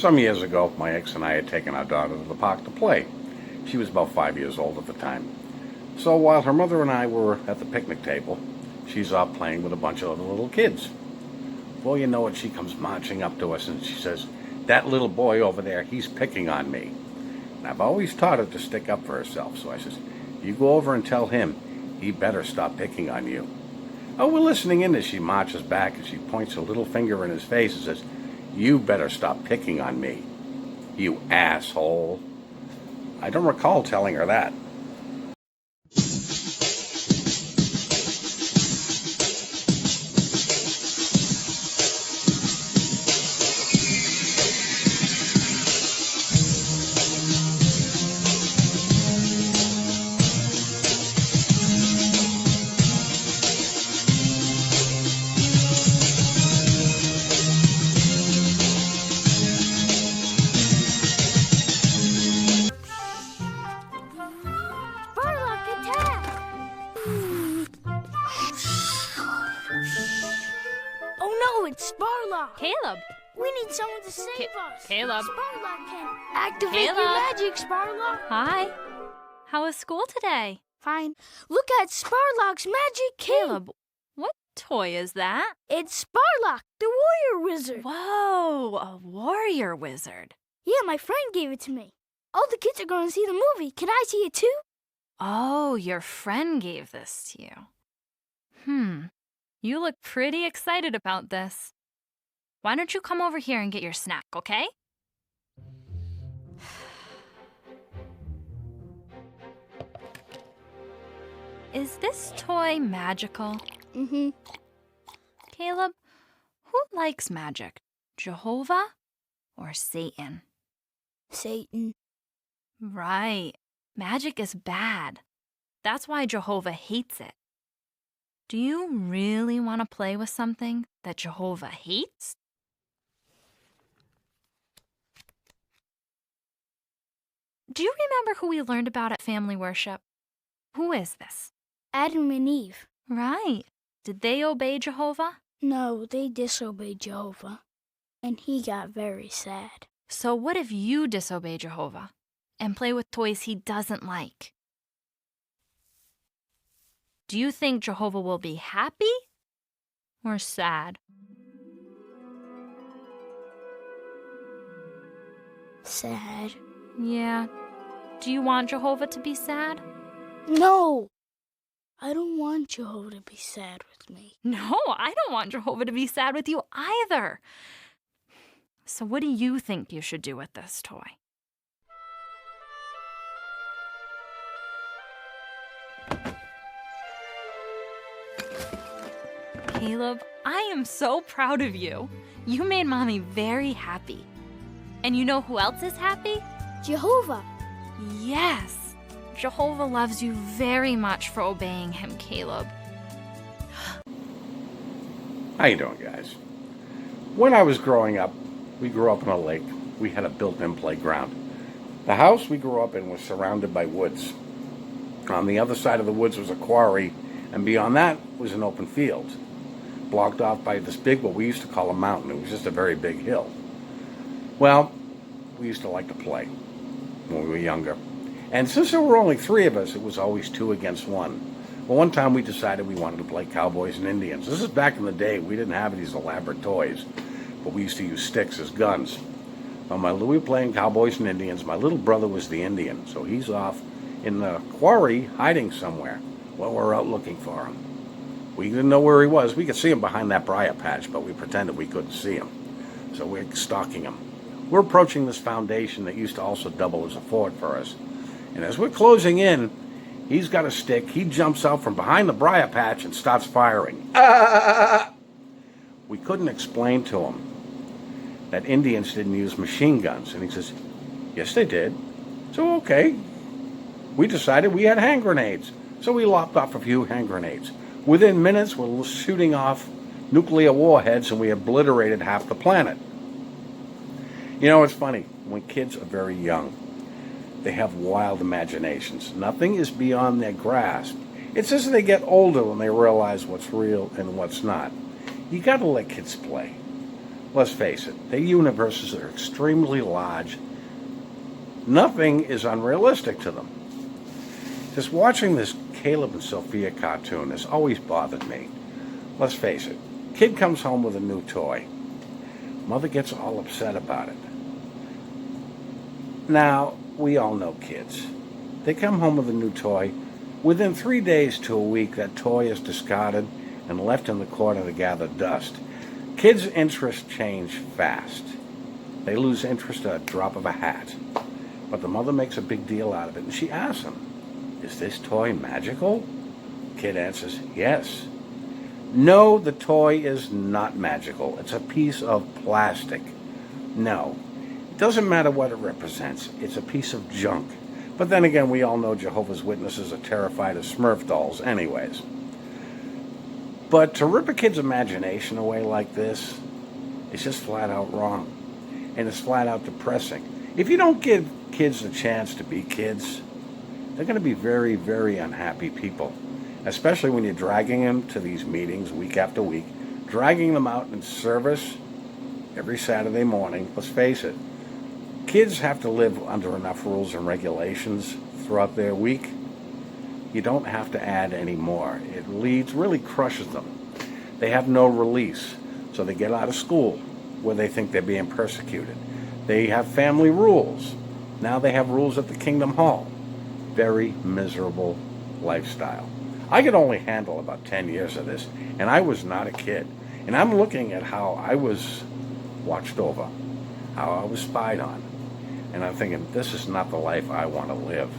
Some years ago, my ex and I had taken our daughter to the park to play. She was about 5 years old at the time. So while her mother and I were at the picnic table, she's off playing with a bunch of other little kids. Before you know it, she comes marching up to us and she says, "That little boy over there, he's picking on me." And I've always taught her to stick up for herself, so I says, "You go over and tell him he better stop picking on you." Oh, we're listening in as she marches back and she points her little finger in his face and says, "You better stop picking on me, you asshole." I don't recall telling her that. Oh no, it's Sparlock! Caleb! We need someone to save us! Caleb! Sparlock can activate your magic, Sparlock! Hi! How was school today? Fine. Look at Sparlock's magic key! Caleb, what toy is that? It's Sparlock, the warrior wizard! Whoa, a warrior wizard. Yeah, my friend gave it to me. All the kids are going to see the movie. Can I see it too? Oh, your friend gave this to you. You look pretty excited about this. Why don't you come over here and get your snack, okay? Is this toy magical? Mm-hmm. Caleb, who likes magic? Jehovah or Satan? Satan. Right. Magic is bad. That's why Jehovah hates it. Do you really want to play with something that Jehovah hates? Do you remember who we learned about at family worship? Who is this? Adam and Eve. Right. Did they obey Jehovah? No, they disobeyed Jehovah. And he got very sad. So what if you disobey Jehovah and play with toys he doesn't like? Do you think Jehovah will be happy or sad? Sad. Yeah. Do you want Jehovah to be sad? No! I don't want Jehovah to be sad with me. No, I don't want Jehovah to be sad with you either. So what do you think you should do with this toy? Caleb, I am so proud of you. You made Mommy very happy. And you know who else is happy? Jehovah. Yes. Jehovah loves you very much for obeying him, Caleb. How you doing, guys? When I was growing up, we grew up on a lake. We had a built-in playground. The house we grew up in was surrounded by woods. On the other side of the woods was a quarry, and beyond that was an open field, blocked off by this big, what we used to call a mountain. It was just a very big hill. Well, we used to like to play when we were younger. And since there were only 3 of us, it was always 2 against 1. Well, one time we decided we wanted to play cowboys and Indians. This is back in the day. We didn't have these elaborate toys, but we used to use sticks as guns. Well, we were playing cowboys and Indians. My little brother was the Indian, so he's off in the quarry hiding somewhere. Well, we're out looking for him. We didn't know where he was. We could see him behind that briar patch, but we pretended we couldn't see him. So we're stalking him. We're approaching this foundation that used to also double as a fort for us. And as we're closing in, he's got a stick. He jumps out from behind the briar patch and starts firing. We couldn't explain to him that Indians didn't use machine guns. And he says, "Yes, they did." So, okay. We decided we had hand grenades. So we lopped off a few hand grenades. Within minutes, we're shooting off nuclear warheads and we obliterated half the planet. You know, it's funny. When kids are very young, they have wild imaginations. Nothing is beyond their grasp. It's as they get older when they realize what's real and what's not. You got to let kids play. Let's face it, the universes are extremely large. Nothing is unrealistic to them. Just watching this Caleb and Sophia cartoon has always bothered me. Let's face it, kid comes home with a new toy. Mother gets all upset about it. Now, we all know kids. They come home with a new toy. Within 3 days to a week, that toy is discarded and left in the corner to gather dust. Kids' interests change fast. They lose interest at a drop of a hat. But the mother makes a big deal out of it, and she asks him, "Is this toy magical?" Kid answers, "Yes." No, the toy is not magical. It's a piece of plastic. No, it doesn't matter what it represents. It's a piece of junk. But then again, we all know Jehovah's Witnesses are terrified of Smurf dolls anyways. But to rip a kid's imagination away like this is just flat out wrong. And it's flat out depressing. If you don't give kids a chance to be kids, they're going to be very, very unhappy people. Especially when you're dragging them to these meetings week after week, dragging them out in service every Saturday morning. Let's face it, kids have to live under enough rules and regulations throughout their week. You don't have to add any more. It really crushes them. They have no release, so they get out of school where they think they're being persecuted. They have family rules. Now they have rules at the Kingdom Hall. Very miserable lifestyle. I could only handle about 10 years of this, and I was not a kid. And I'm looking at how I was watched over, how I was spied on. And I'm thinking, this is not the life I want to live.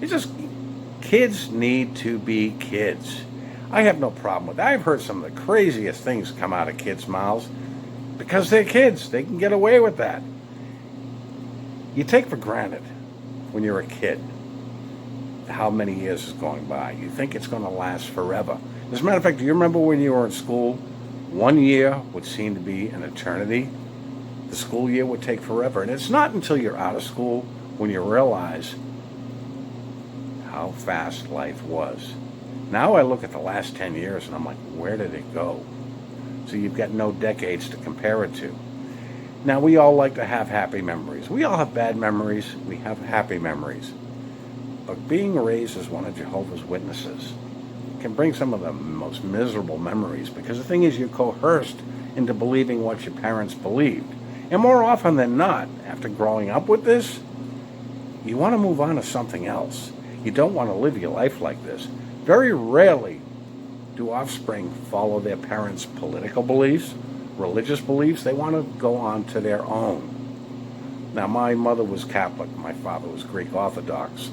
It's just, kids need to be kids. I have no problem with that. I've heard some of the craziest things come out of kids' mouths because they're kids. They can get away with that. You take for granted when you're a kid how many years is going by. You think it's going to last forever. As a matter of fact, do you remember when you were in school, 1 year would seem to be an eternity? The school year would take forever. And it's not until you're out of school when you realize how fast life was. Now I look at the last 10 years and I'm like, where did it go? So you've got no decades to compare it to. Now we all like to have happy memories. We all have bad memories. We have happy memories. But being raised as one of Jehovah's Witnesses can bring some of the most miserable memories, because the thing is, you're coerced into believing what your parents believed. And more often than not, after growing up with this, you want to move on to something else. You don't want to live your life like this. Very rarely do offspring follow their parents' political beliefs, religious beliefs. They want to go on to their own. Now, my mother was Catholic. My father was Greek Orthodox.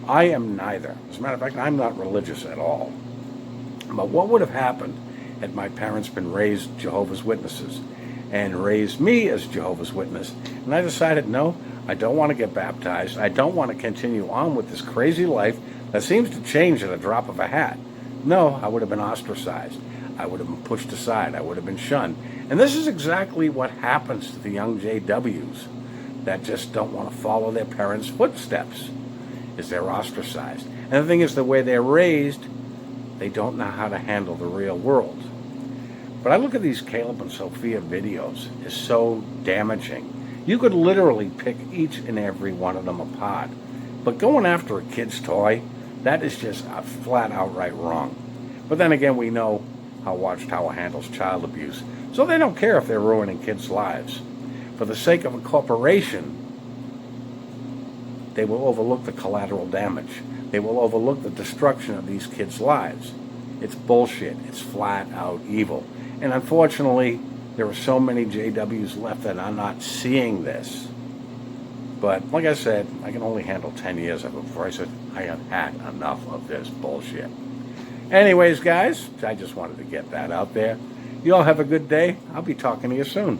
I am neither. As a matter of fact, I'm not religious at all. But what would have happened had my parents been raised Jehovah's Witnesses and raised me as Jehovah's Witness? And I decided, no, I don't want to get baptized. I don't want to continue on with this crazy life that seems to change at a drop of a hat. No, I would have been ostracized. I would have been pushed aside. I would have been shunned. And this is exactly what happens to the young JWs that just don't want to follow their parents' footsteps, is they're ostracized. And the thing is, the way they're raised, they don't know how to handle the real world. But I look at these Caleb and Sophia videos, it's so damaging. You could literally pick each and every one of them apart. But going after a kid's toy, that is just a flat outright wrong. But then again, we know how Watchtower handles child abuse, so they don't care if they're ruining kids' lives. For the sake of a corporation, they will overlook the collateral damage. They will overlook the destruction of these kids' lives. It's bullshit. It's flat out evil. And unfortunately, there are so many JWs left that are not seeing this. But like I said, I can only handle 10 years of it before I said I have had enough of this bullshit. Anyways, guys, I just wanted to get that out there. You all have a good day. I'll be talking to you soon.